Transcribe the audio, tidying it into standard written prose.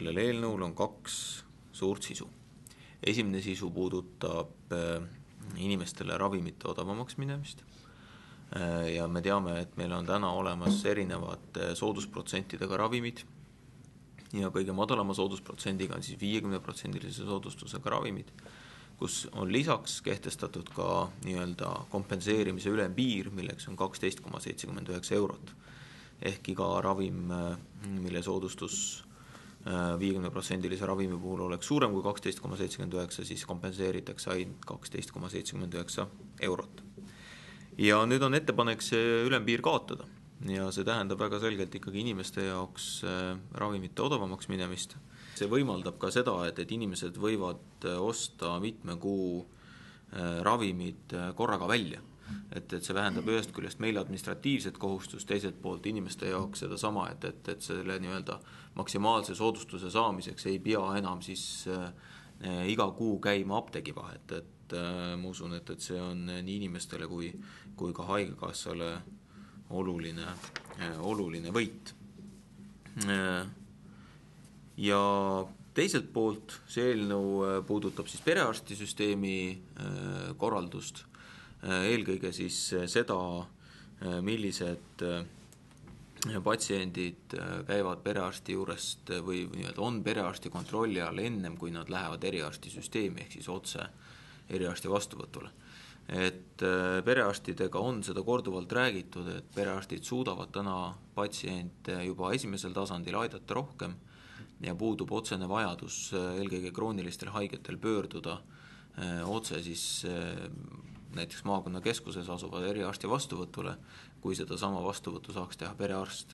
sellel eelnõul on kaks suurt sisu. Esimene sisu puudutab inimestele ravimite odavamaks minemist. Ja me teame, et meil on täna olemas erinevad soodusprotsentidega ravimid ja kõige madalama soodusprotsendiga on siis 50%-lise soodustusega ravimid, kus on lisaks kehtestatud ka nii-öelda kompenseerimise ülempiir, milleks on 12,79 eurot. Ehk iga ravim, mille soodustus 50%-lise ravimi puhul oleks suurem kui 12,79, siis kompenseeritakse ainult 12,79 eurot. Ja nüüd on ettepanek see ülempiir kaotada ja see tähendab väga selgelt ikkagi inimeste jaoks ravimite odavamaks minemist. See võimaldab ka seda, et inimesed võivad osta mitme kuu ravimid korraga välja. Et see vähendab ühest küljest meil administratiivset kohustust, teiselt poolt inimeste jaoks seda sama, et selle nii-öelda maksimaalse soodustuse saamiseks ei pea enam siis iga kuu käima apteegi vahet. Et ma usun, et see on nii inimestele kui ka haigekassale oluline võit. Ja teiselt poolt see eelnõu puudutab siis perearstisüsteemi korraldust, eelkõige siis seda, millised patsiendid käivad perearsti juurest või on perearsti kontrolli all ennem, kui nad lähevad eriarstisüsteemi ehk siis otse eriarsti vastuvõtule. Et perearstidega on seda korduvalt räägitud, et perearstid suudavad täna patsiente juba esimesel tasandil aidata rohkem ja puudub otsene vajadus eelkõige kroonilistel haigetel pöörduda otse siis näiteks maakonnakeskuses asuva eriarsti vastuvõtule, kui seda sama vastuvõttu saaks teha perearst.